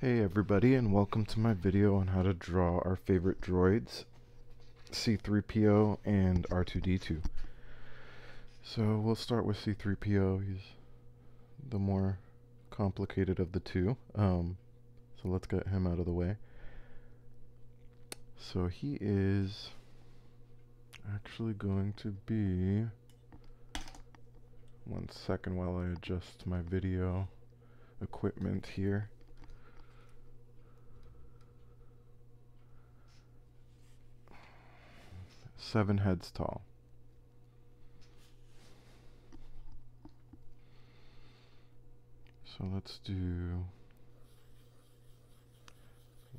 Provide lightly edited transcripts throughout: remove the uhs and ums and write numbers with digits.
Hey everybody, and welcome to my video on how to draw our favorite droids, C-3PO and R2-D2. So we'll start with C-3PO. He's the more complicated of the two. So let's get him out of the way. So he is actually going to be... One second while I adjust my video equipment here. Seven heads tall. So let's do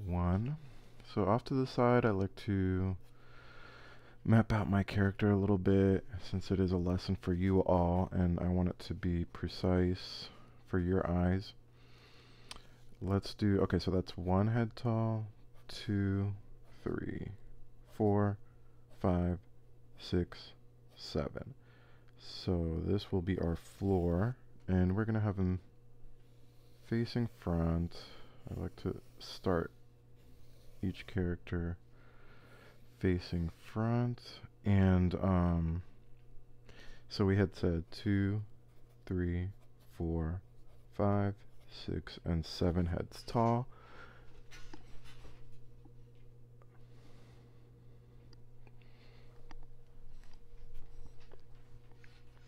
one. So off to the side, I like to map out my character a little bit since it is a lesson for you all and I want it to be precise for your eyes. Let's do, okay, so that's one head tall, 2, 3, 4, 5, 6, 7. So this will be our floor, and we're going to have him facing front. I like to start each character facing front, and so we had said 2, 3, 4, 5, 6, and 7 heads tall.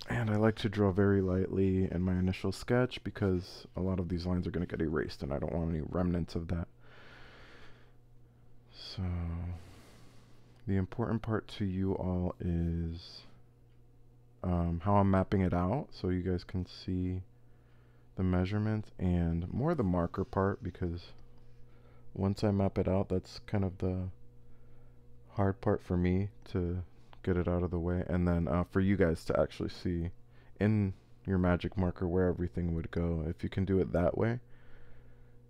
And I like to draw very lightly in my initial sketch because a lot of these lines are going to get erased and I don't want any remnants of that. So the important part to you all is how I'm mapping it out so you guys can see the measurements and more the marker part, because once I map it out, that's kind of the hard part for me to get it out of the way, and then for you guys to actually see in your magic marker where everything would go. If you can do it that way,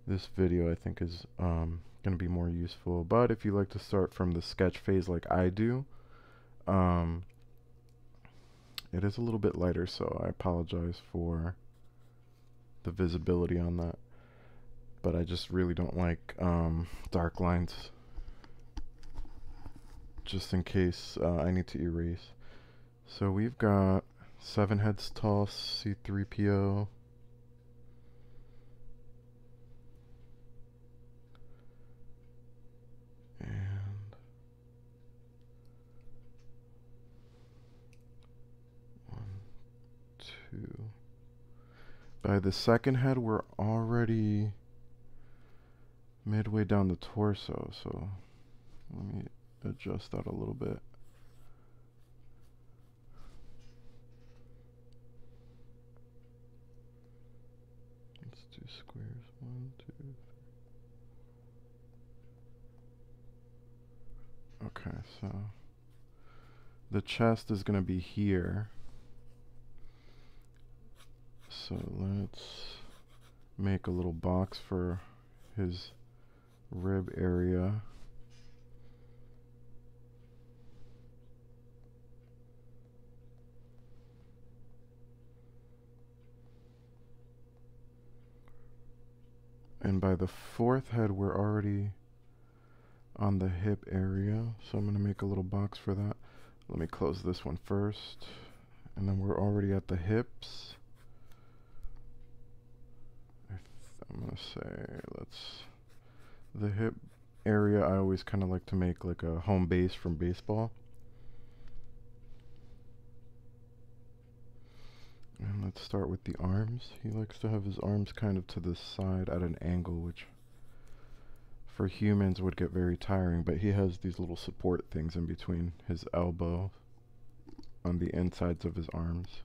this video I think is going to be more useful. But if you like to start from the sketch phase like I do, it is a little bit lighter, so I apologize for the visibility on that. But I just really don't like dark lines, just in case I need to erase. So we've got 7 heads tall C-3PO. And 1, 2. By the second head, we're already midway down the torso, so let me adjust that a little bit. Let's do squares. 1, 2, 3. Okay, so the chest is going to be here. So let's make a little box for his rib area. And by the fourth head, we're already on the hip area, so I'm going to make a little box for that. Let me close this one first, and then we're already at the hips. I'm going to say, the hip area I always kind of like to make like a home base from baseball. And let's start with the arms. He likes to have his arms kind of to the side at an angle, which for humans would get very tiring, but he has these little support things in between his elbow on the insides of his arms.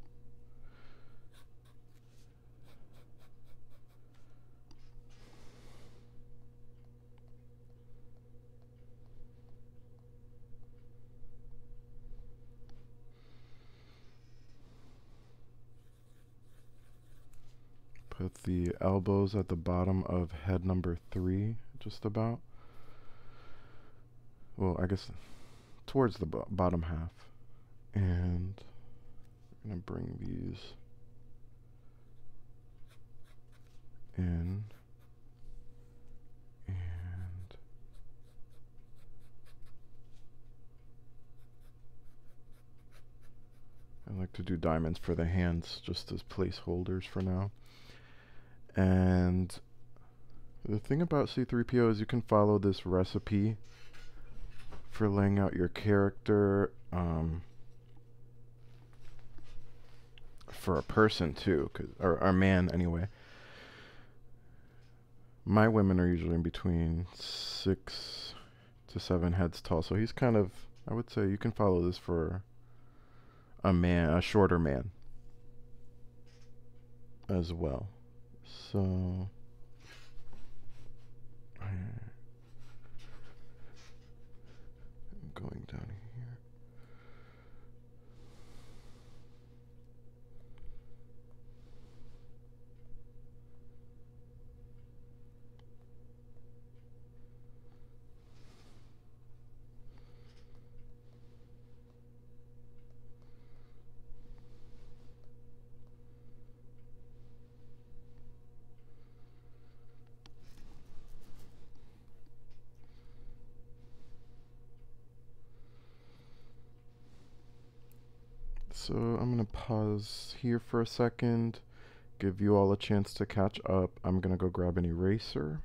Put the elbows at the bottom of head number 3, just about. Well, I guess towards the bottom half. And I'm going to bring these in. like to do diamonds for the hands just as placeholders for now. And the thing about C-3PO is you can follow this recipe for laying out your character for a person too, or a man anyway. My women are usually in between 6 to 7 heads tall, so he's kind of, I would say you can follow this for a man, a shorter man as well. So I'm going down here. So I'm going to pause here for a second, give you all a chance to catch up. I'm going to go grab an eraser.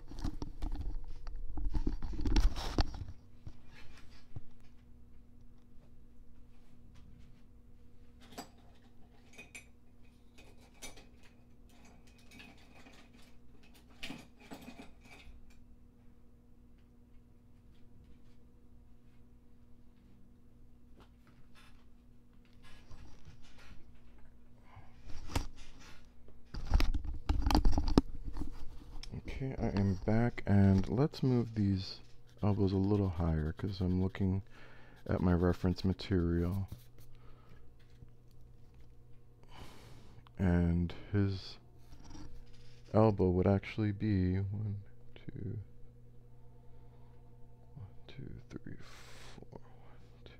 Okay, I am back, and let's move these elbows a little higher because I'm looking at my reference material. And his elbow would actually be 1, 2, 3, 4. 1, 2.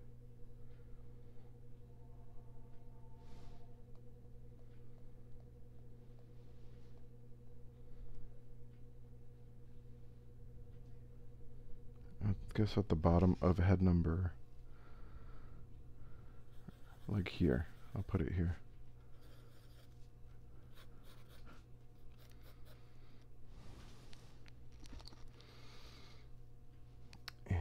I guess at the bottom of head number, like here. I'll put it here. And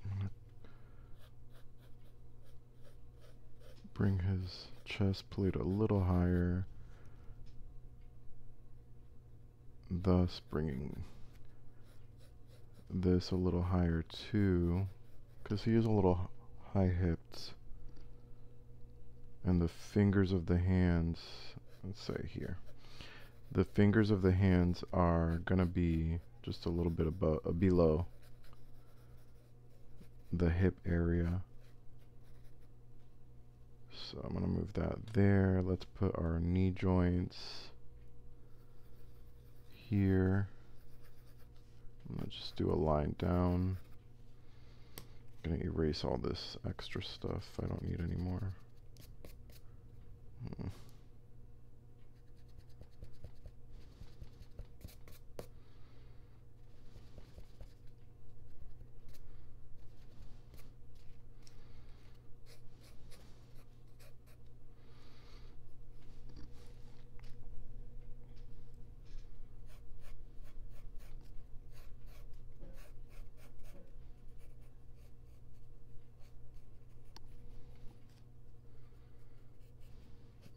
I'm gonna bring his chest plate a little higher, thus bringing this a little higher too, because he is a little high-hipped. And the fingers of the hands, let's say here, the fingers of the hands are gonna be just a little bit above, below the hip area. So I'm gonna move that there. Let's put our knee joints here. I'm gonna just do a line down. I'm gonna erase all this extra stuff I don't need anymore.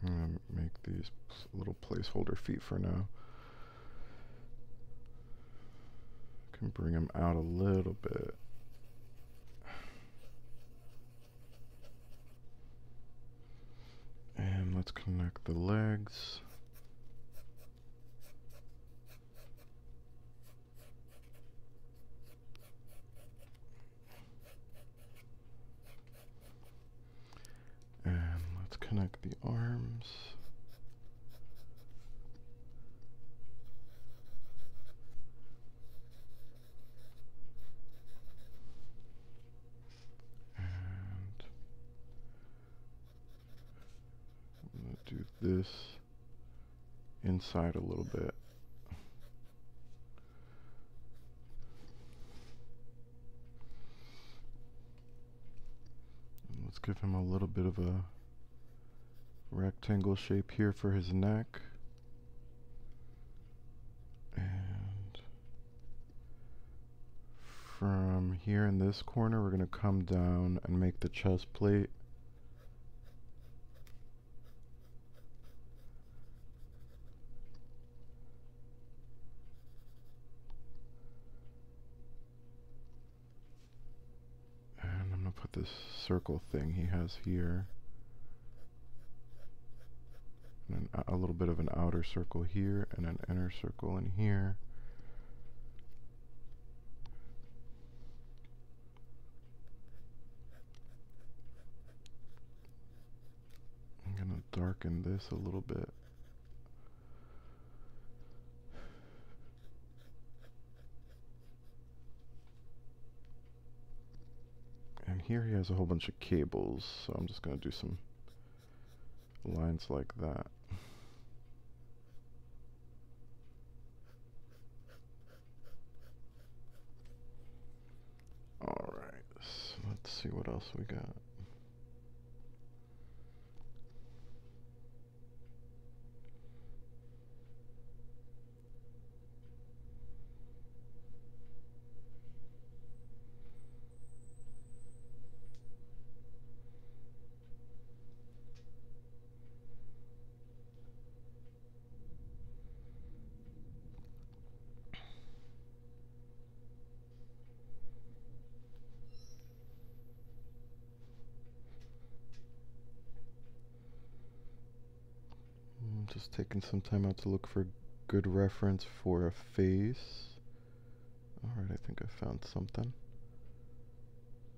I'm gonna make these little placeholder feet for now. Can bring them out a little bit. And let's connect the legs. And let's connect the arms. And I'm going to do this inside a little bit. Let's give him a little bit of a rectangle shape here for his neck. And from here in this corner, we're going to come down and make the chest plate. And I'm going to put this circle thing he has here. And a little bit of an outer circle here and an inner circle in here. I'm going to darken this a little bit. And here he has a whole bunch of cables, so I'm just going to do some lines like that. Alright, so let's see what else we got. Just taking some time out to look for good reference for a face. Alright, I think I found something.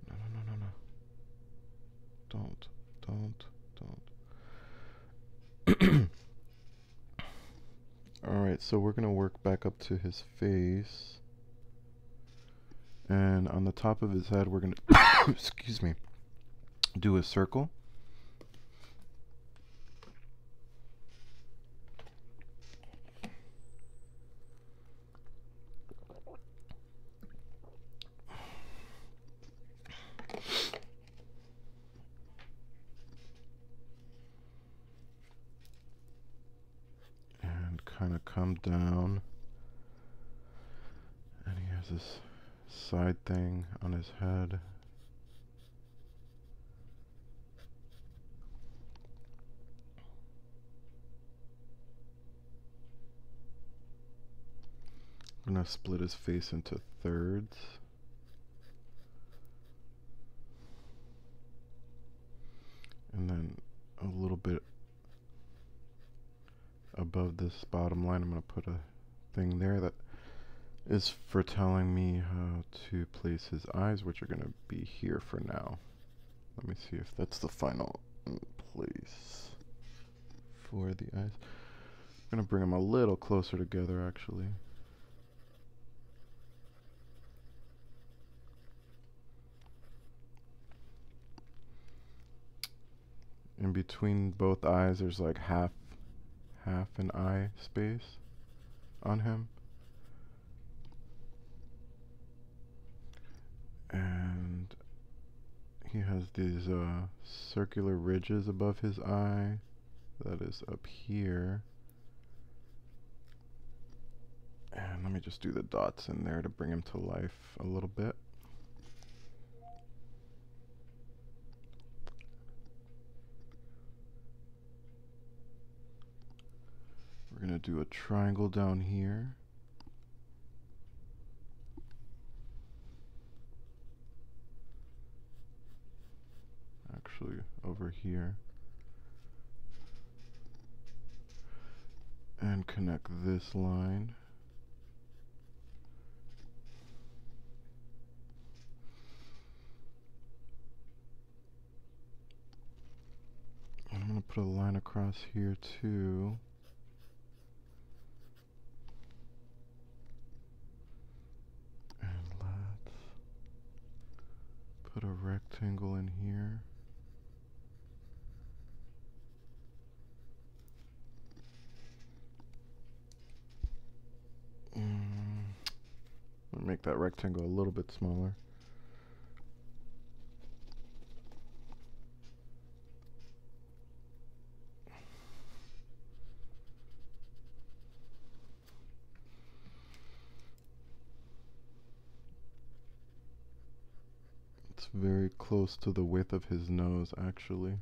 No, no, no, no, no. Don't. Alright, so we're going to work back up to his face. And on the top of his head, we're going to, excuse me, do a circle. Kind of come down, and he has this side thing on his head. I'm gonna split his face into thirds. And then a little bit above this bottom line, I'm going to put a thing there that is for telling me how to place his eyes, which are going to be here for now. Let me see if that's the final place for the eyes. I'm going to bring them a little closer together, actually. In between both eyes, there's like half an eye space on him. And he has these circular ridges above his eye. That is up here. And let me just do the dots in there to bring him to life a little bit. We're going to do a triangle down here. Actually, over here. And connect this line. And I'm going to put a line across here too. And let's put a rectangle in here. make that rectangle a little bit smaller. It's very close to the width of his nose, actually.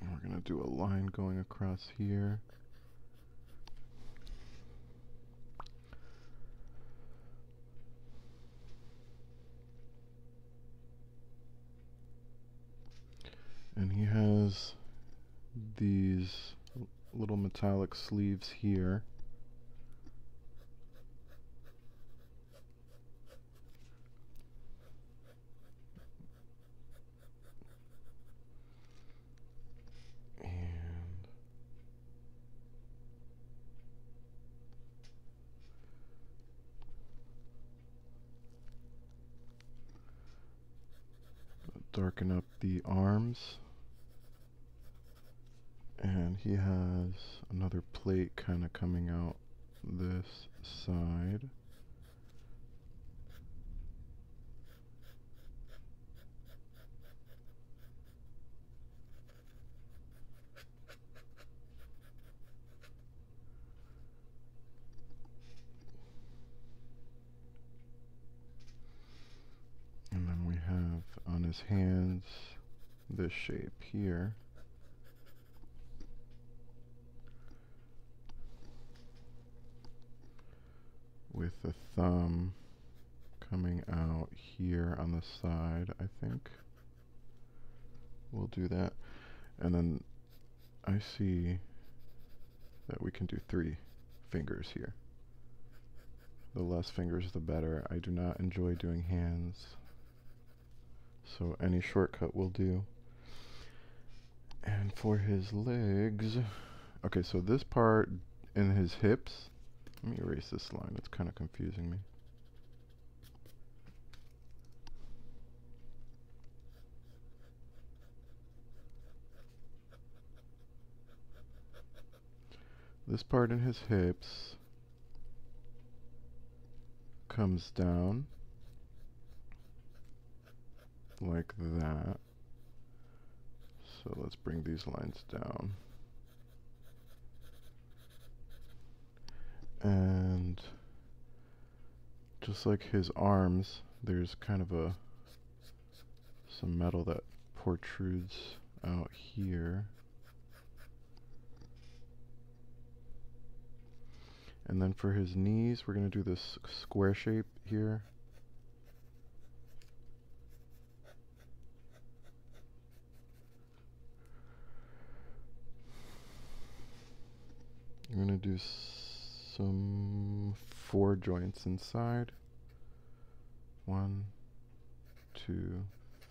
And we're going to do a line going across here. And he has these little metallic sleeves here. And darken up the arms. And he has another plate kind of coming out this side. And then we have on his hands this shape here. With the thumb coming out here on the side, I think. We'll do that. And then I see that we can do 3 fingers here. The less fingers, the better. I do not enjoy doing hands, so any shortcut will do. And for his legs, okay, so this part in his hips, let me erase this line, it's kind of confusing me. This part in his hips comes down like that. So let's bring these lines down. And just like his arms, there's kind of some metal that protrudes out here. And then for his knees, we're going to do this square shape here. I'm going to do some 4 joints inside. 1, 2,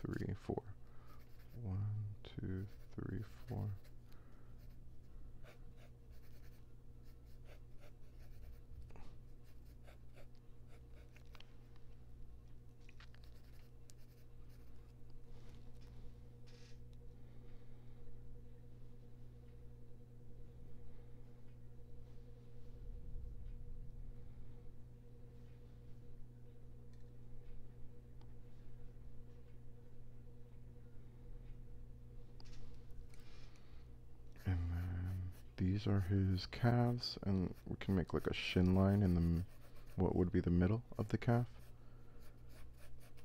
3, 4. 1, 2, 3, 4. These are his calves, and we can make like a shin line in what would be the middle of the calf.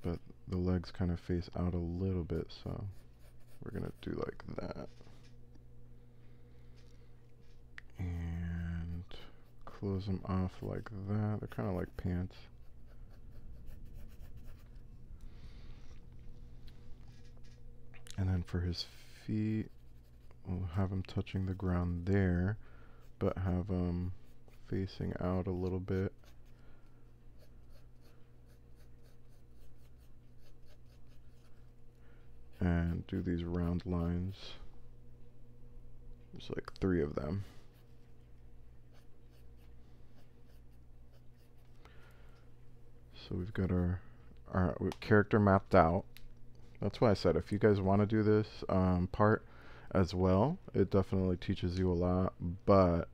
But the legs kind of face out a little bit, so we're gonna do like that. And close them off like that. They're kind of like pants. And then for his feet, we'll have him touching the ground there, but have him facing out a little bit. And do these round lines. There's like 3 of them. So we've got our character mapped out. That's why I said if you guys want to do this part, as well. It definitely teaches you a lot, but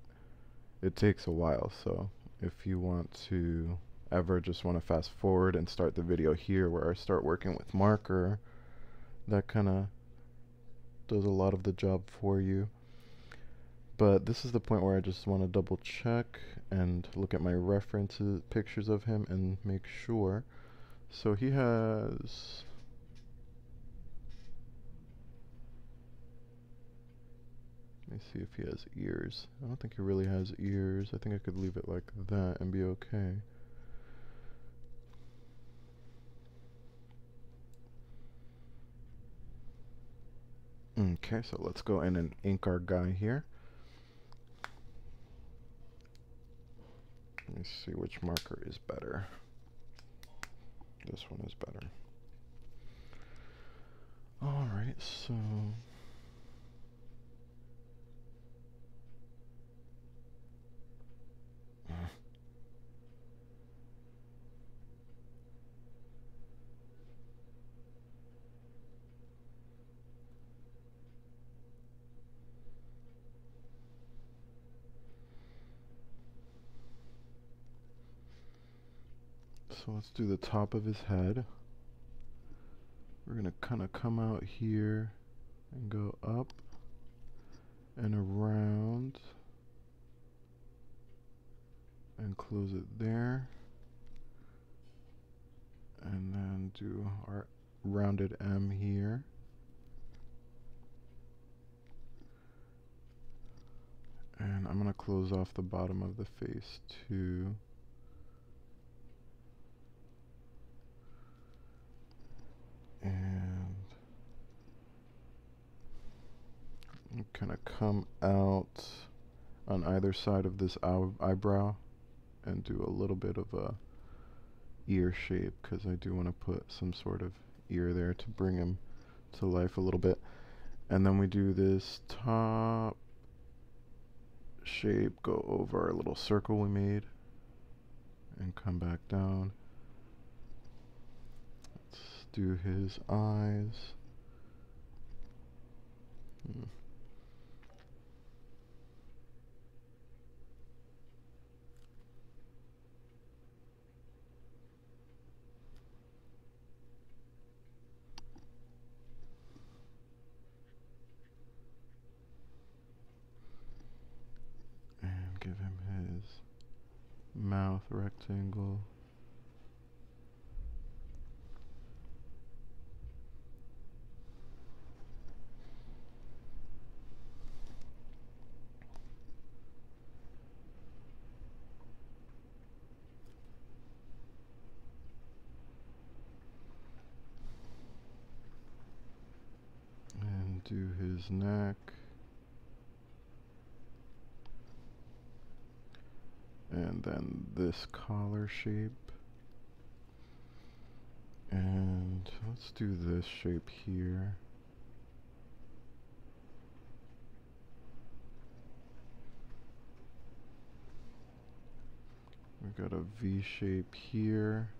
it takes a while. So if you want to ever just want to fast forward and start the video here where I start working with marker, that kind of does a lot of the job for you. But this is the point where I just want to double check and look at my references, pictures of him, and make sure. So he has... Let me see if he has ears. I don't think he really has ears. I think I could leave it like that and be okay. Okay, so let's go in and ink our guy here. Let me see which marker is better. This one is better. Alright, so... So let's do the top of his head. We're going to kind of come out here and go up and around and close it there. And then do our rounded M here. And I'm going to close off the bottom of the face too. And kind of come out on either side of this eyebrow and do a little bit of a ear shape, because I do want to put some sort of ear there to bring him to life a little bit. And then we do this top shape, go over our little circle we made and come back down. Let's do his eyes. And give him his mouth rectangle. And do his neck. And then this collar shape. And let's do this shape here. We've got a V shape here.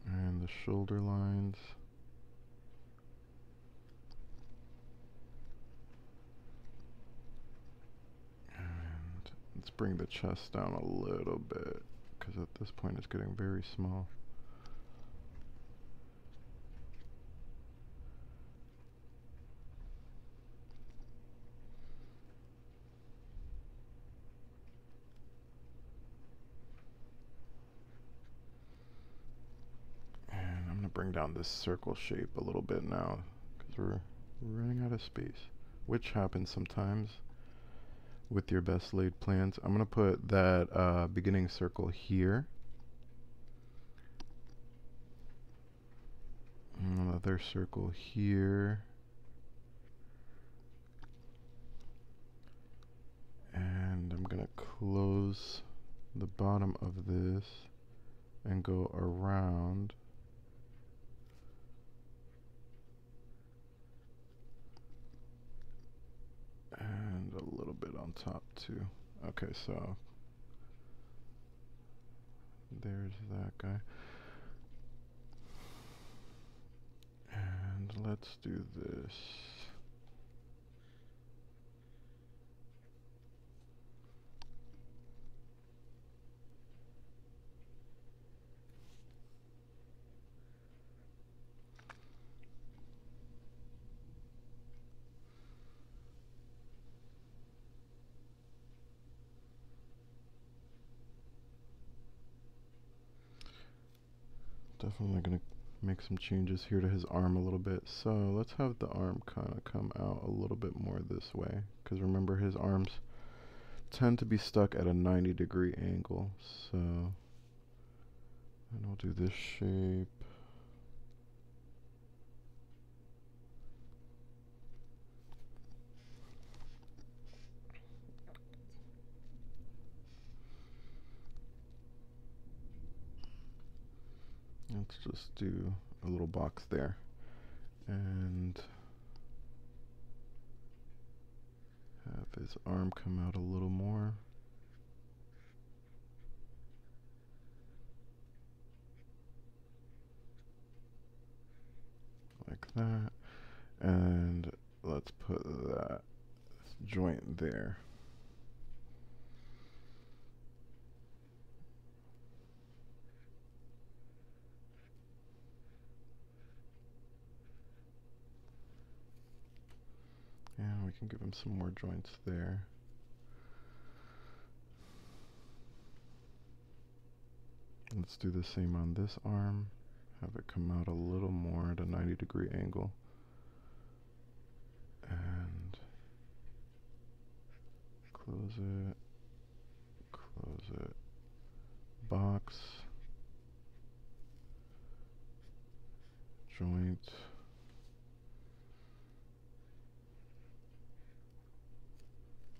And the shoulder lines. And let's bring the chest down a little bit, because at this point it's getting very small. Bring down this circle shape a little bit now, because we're running out of space, which happens sometimes with your best laid plans. I'm going to put that beginning circle here. Another circle here. And I'm going to close the bottom of this and go around. And a little bit on top too. Okay, so there's that guy. let's do this. Definitely gonna make some changes here to his arm a little bit. So let's have the arm kind of come out a little bit more this way, because remember his arms tend to be stuck at a 90-degree angle. So, and we'll do this shape. Let's just do a little box there. And have his arm come out a little more. Like that. And let's put that joint there. And we can give him some more joints there. Let's do the same on this arm. Have it come out a little more at a 90-degree angle. And close it. Close it. Box. Joint.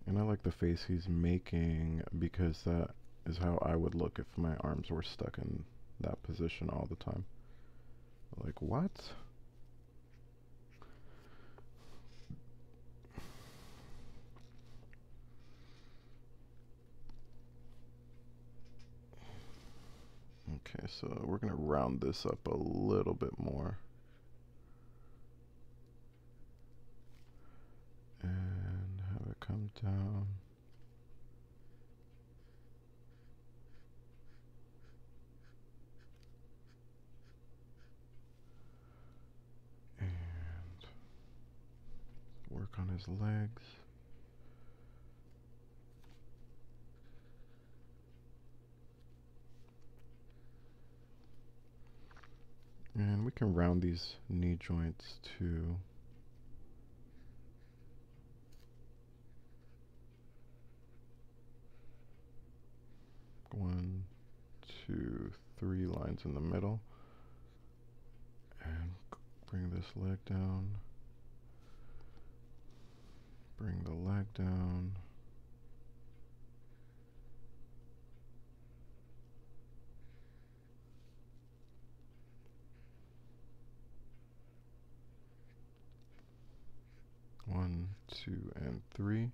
And I like the face he's making because that is how I would look if my arms were stuck in that position all the time. Like, what? Okay, so we're going to round this up a little bit more. And have it come down. And work on his legs. And we can round these knee joints to 1, 2, 3 lines in the middle. And bring this leg down. Bring the leg down. One, 2, and 3.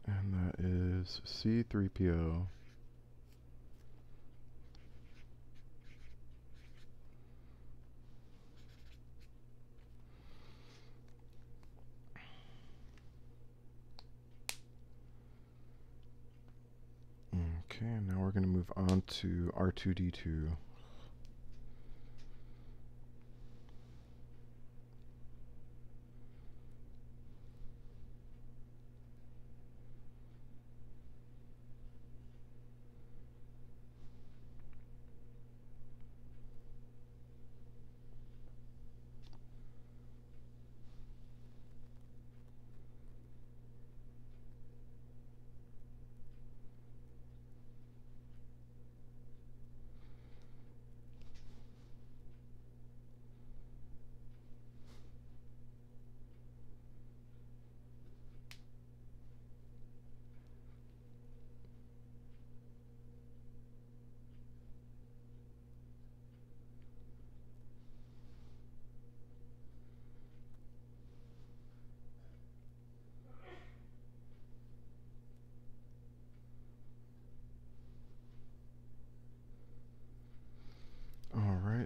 And that is C-3PO. Okay, now we're going to move on to R2-D2.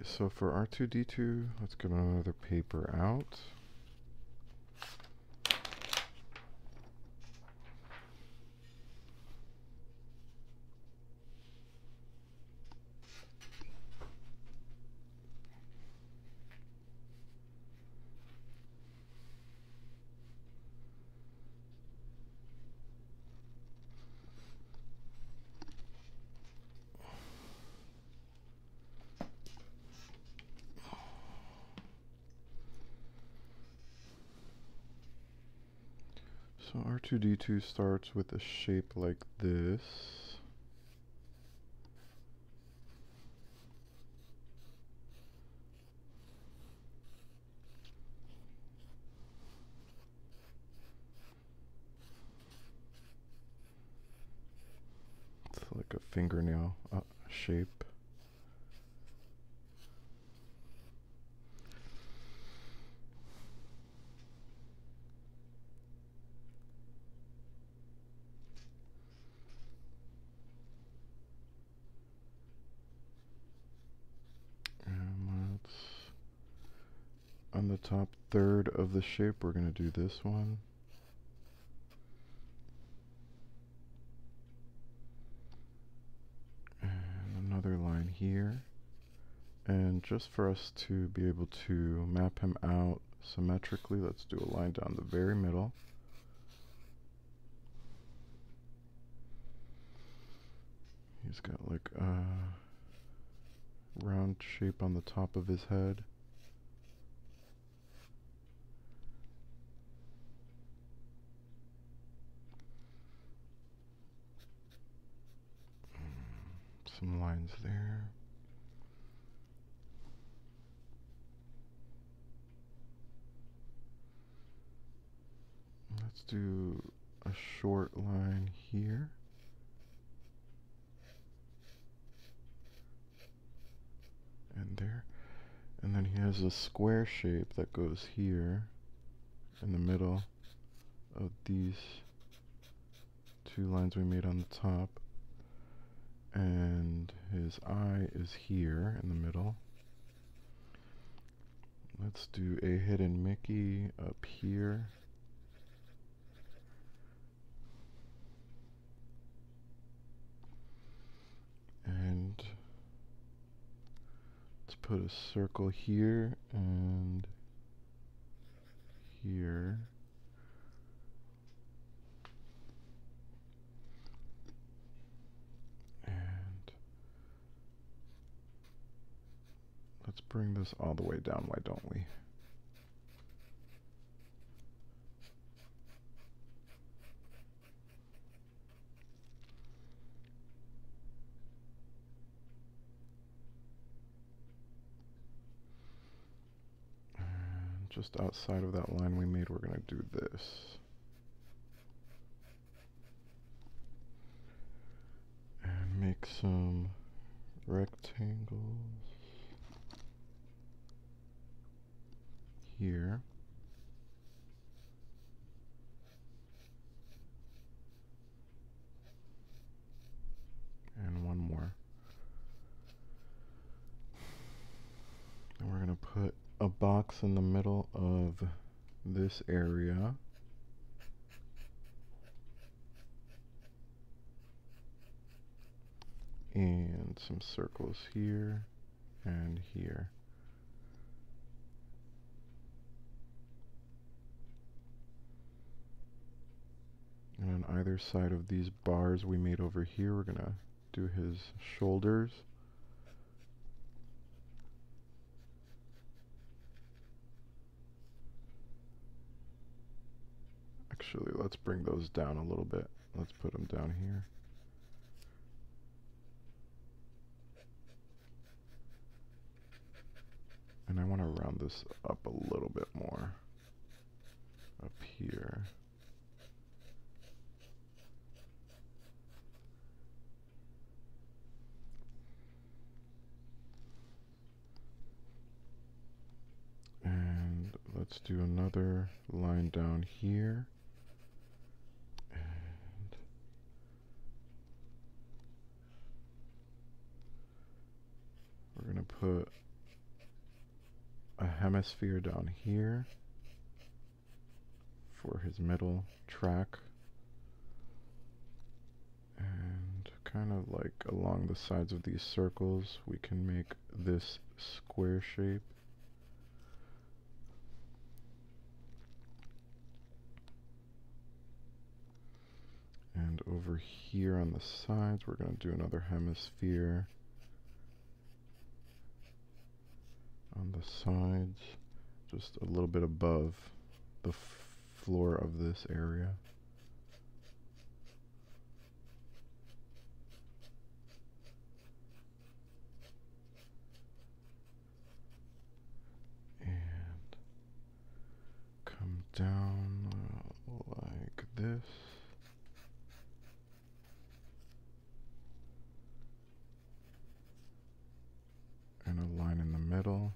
Alright, so for R2-D2, let's get another paper out. So R2-D2 starts with a shape like this. It's like a fingernail shape. And let's, on the top third of the shape, we're going to do this one. And another line here. And just for us to be able to map him out symmetrically, let's do a line down the very middle. He's got like a round shape on the top of his head. Some lines there. Let's do a short line here. And there. And then he has a square shape that goes here in the middle of these two lines we made on the top. And his eye is here in the middle. Let's do a hidden Mickey up here. And let's put a circle here and here. And let's bring this all the way down, why don't we? Just outside of that line we made, we're going to do this. And make some rectangles here. And one more. And we're going to put a box in the middle of this area. And some circles here and here. And on either side of these bars we made over here, we're going to do his shoulders. Actually, let's bring those down a little bit. Let's put them down here. And I want to round this up a little bit more. Up here. And let's do another line down here. And we're going to put hemisphere down here for his middle track. And kind of like along the sides of these circles, we can make this square shape. And over here on the sides, we're going to do another hemisphere on the sides, just a little bit above the floor of this area. And come down like this. And a line in the middle.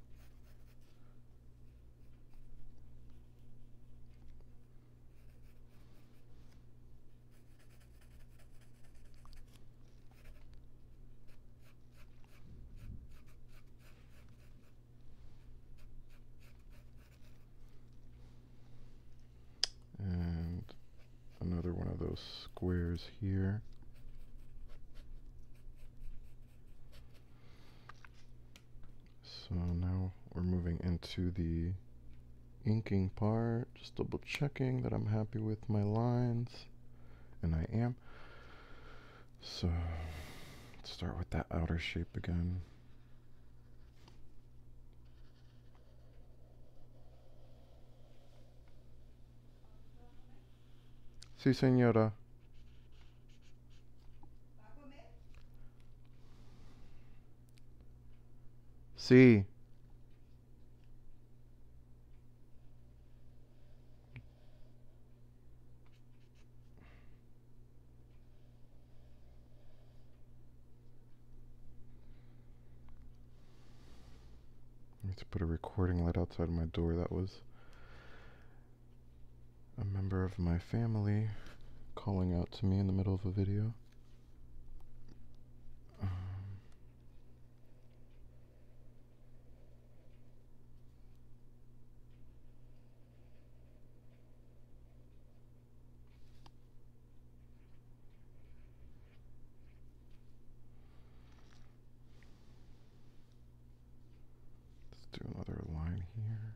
And another one of those squares here. So now we're moving into the inking part, just double checking that I'm happy with my lines, and I am. So let's start with that outer shape again. Sí, señora. Sí. I need to put a recording light outside my door. That was a member of my family calling out to me in the middle of a video. Let's do another line here.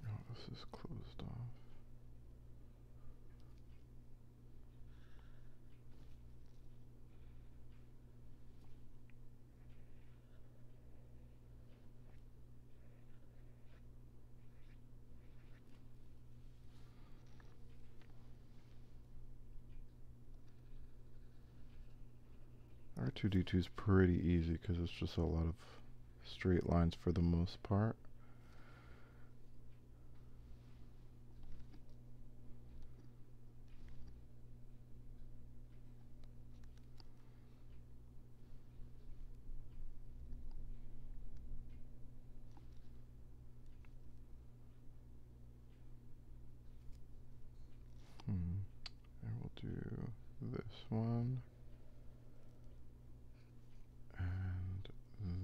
Oh, this is closed off. R2-D2 is pretty easy because it's just a lot of straight lines for the most part. I will do this one and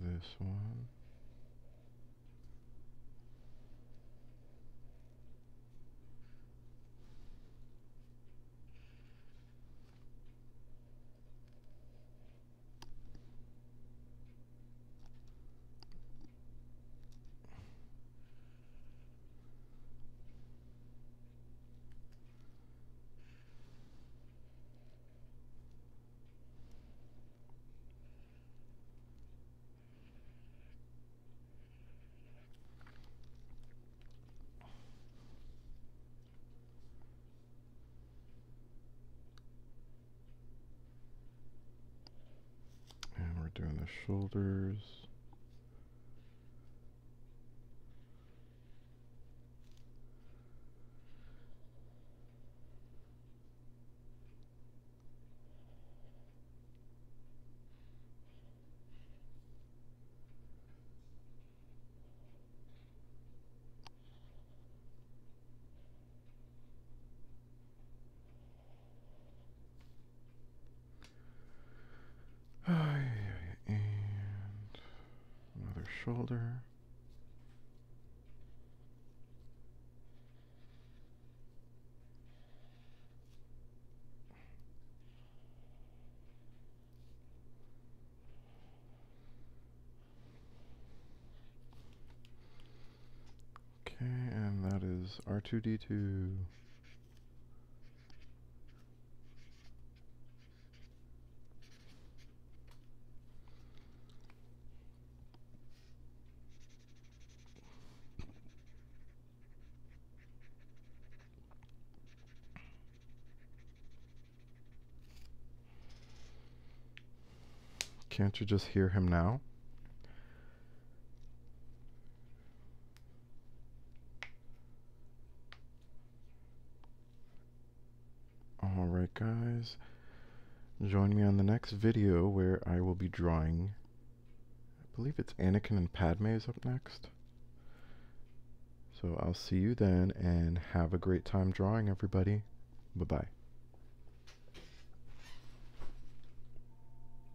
this one. And we're doing the shoulders. shoulder. Okay, and that is R2-D2. Can't you just hear him now? Alright guys, join me on the next video where I will be drawing, I believe it's Anakin and Padme is up next. So I'll see you then, and have a great time drawing, everybody. Bye-bye.